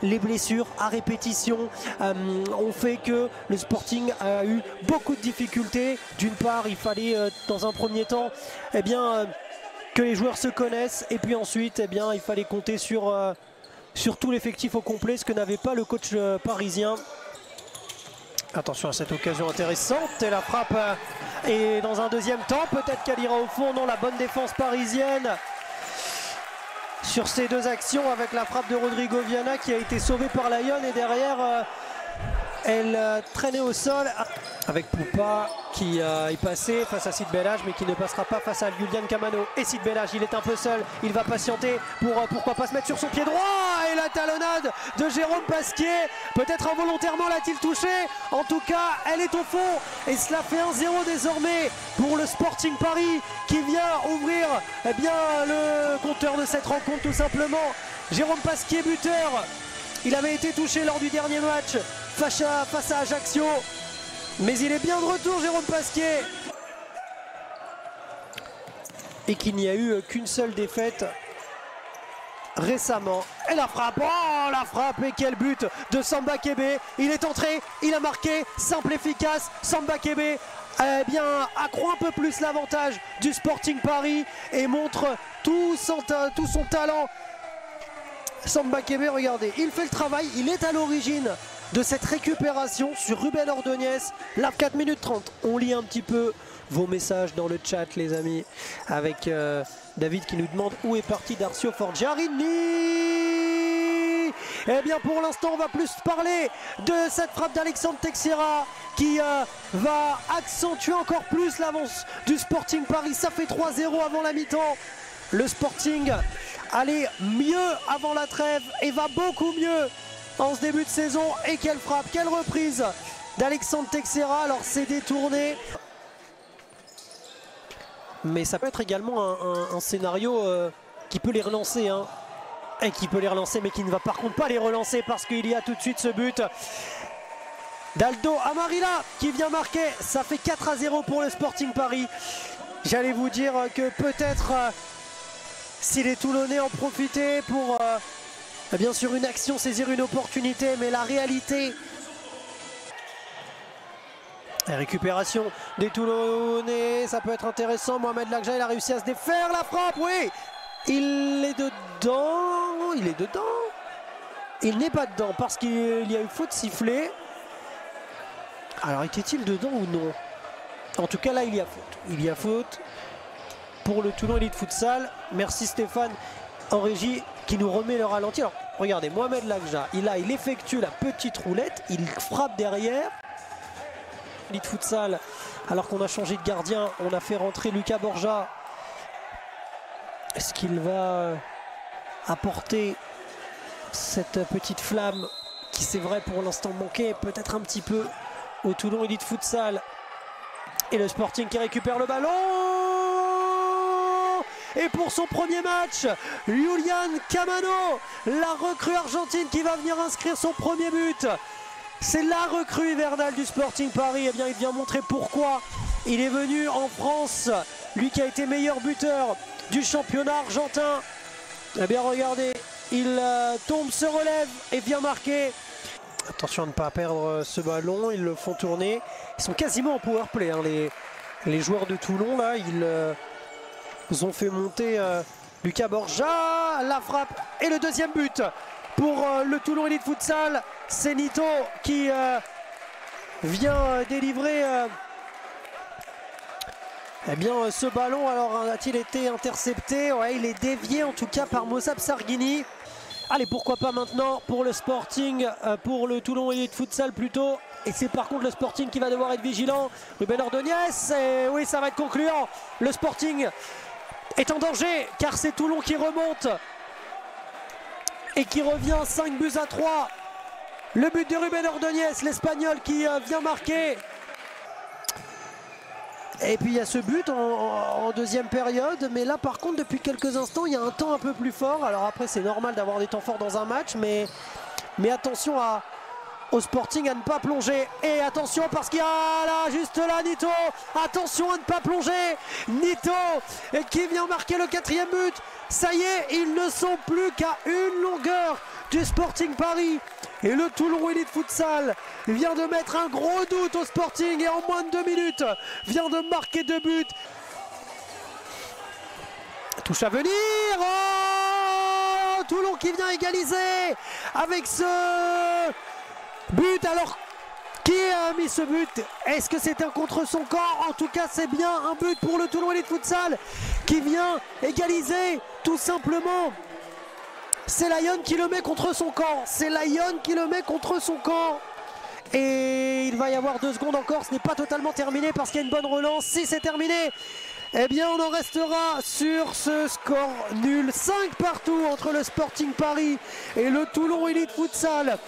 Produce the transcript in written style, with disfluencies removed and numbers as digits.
les blessures à répétition ont fait que le Sporting a eu beaucoup de difficultés. D'une part, il fallait dans un premier temps que les joueurs se connaissent, et puis ensuite il fallait compter sur tout l'effectif au complet, ce que n'avait pas le coach parisien. Attention à cette occasion intéressante, et la frappe est dans un deuxième temps, peut-être qu'elle ira au fond. Non, la bonne défense parisienne sur ces deux actions, avec la frappe de Rodrigo Viana qui a été sauvée par Lyon, et derrière elle traînait au sol avec Poupa qui est passé face à Sid Bellage, mais qui ne passera pas face à Julian Camano. Et Sid Bellage, il est un peu seul, il va patienter pour pourquoi pas se mettre sur son pied droit, et la talonnade de Jérôme Pasquier, peut-être involontairement l'a-t-il touché, en tout cas elle est au fond, et cela fait 1-0 désormais pour le Sporting Paris qui vient ouvrir le compteur de cette rencontre tout simplement. Jérôme Pasquier, buteur, il avait été touché lors du dernier match face à Ajaccio, mais il est bien de retour, Jérôme Pasquier, et qu'il n'y a eu qu'une seule défaite récemment. Et la frappe, oh la frappe, et quel but de Samba Kébé. Il est entré, il a marqué, simple, efficace. Samba Kébé accroît un peu plus l'avantage du Sporting Paris et montre tout son talent. Samba Kébé, regardez, il fait le travail, il est à l'origine de cette récupération sur Ruben Ordonez. Là, 4 minutes 30. On lit un petit peu vos messages dans le chat, les amis, avec David qui nous demande où est parti Darcio Forgiarini. Eh bien, pour l'instant, on va plus parler de cette frappe d'Alexandre Texeira qui va accentuer encore plus l'avance du Sporting Paris. Ça fait 3-0 avant la mi-temps. Le Sporting allait mieux avant la trêve et va beaucoup mieux en ce début de saison. Et quelle frappe, quelle reprise d'Alexandre Texeira. Alors c'est détourné, mais ça peut être également un scénario qui peut les relancer, hein. Et qui peut les relancer, mais qui ne va par contre pas les relancer, parce qu'il y a tout de suite ce but d'Aldo Amarilla qui vient marquer. Ça fait 4-0 pour le Sporting Paris. J'allais vous dire que peut-être si les Toulonnais en profitaient pour bien sûr une action, saisir une opportunité, mais la réalité... La récupération des Toulonnais, ça peut être intéressant. Mohamed Lagja, il a réussi à se défaire. La frappe, oui, il est dedans. Il est dedans. Il n'est pas dedans parce qu'il y a eu faute sifflée. Alors était-il dedans ou non? En tout cas là, il y a faute. Il y a faute pour le Toulon Elite Futsal. Merci Stéphane en régie qui nous remet le ralenti. Alors regardez, Mohamed Lagja, il effectue la petite roulette, il frappe derrière. Elite Futsal, alors qu'on a changé de gardien, on a fait rentrer Lucas Borja. Est-ce qu'il va apporter cette petite flamme qui, c'est vrai, pour l'instant manquait peut-être un petit peu au Toulon Elite Futsal? Et le Sporting qui récupère le ballon. Et pour son premier match, Julian Camano, la recrue argentine qui va venir inscrire son premier but. C'est la recrue hivernale du Sporting Paris. Eh bien, il vient montrer pourquoi il est venu en France. Lui qui a été meilleur buteur du championnat argentin. Eh bien, regardez, il tombe, se relève et vient marquer. Attention à ne pas perdre ce ballon. Ils le font tourner. Ils sont quasiment en power play, hein, les joueurs de Toulon. Là, ils ont fait monter Lucas Borja. La frappe et le deuxième but pour le Toulon Elite Futsal. C'est Nito qui vient délivrer ce ballon. Alors a-t-il été intercepté? Ouais, il est dévié en tout cas par Mossab Sarghini. Allez, pourquoi pas maintenant pour le Sporting, pour le Toulon Elite Futsal plutôt. Et c'est par contre le Sporting qui va devoir être vigilant. Ruben Ordonez, et oui, ça va être concluant. Le Sporting est en danger car c'est Toulon qui remonte et qui revient 5-3. Le but de Ruben Ordonez, l'Espagnol qui vient marquer. Et puis il y a ce but en deuxième période. Mais là par contre depuis quelques instants il y a un temps un peu plus fort. Alors après c'est normal d'avoir des temps forts dans un match. Mais attention au Sporting à ne pas plonger. Et attention parce qu'il y a là, juste là, Nito. Attention à ne pas plonger. Nito qui vient marquer le 4e but Ça y est, ils ne sont plus qu'à une longueur du Sporting Paris. Et le Toulon Elite Futsal vient de mettre un gros doute au Sporting et en moins de 2 minutes vient de marquer 2 buts. Touche à venir. Oh, Toulon qui vient égaliser avec ce but. Alors, qui a mis ce but? Est-ce que c'est un contre son corps? En tout cas, c'est bien un but pour le Toulon Elite Futsal qui vient égaliser tout simplement. C'est Lyon qui le met contre son camp. C'est Lyon qui le met contre son camp. Et il va y avoir 2 secondes encore. Ce n'est pas totalement terminé parce qu'il y a une bonne relance. Si c'est terminé, eh bien on en restera sur ce score nul. 5 partout entre le Sporting Paris et le Toulon Elite Futsal.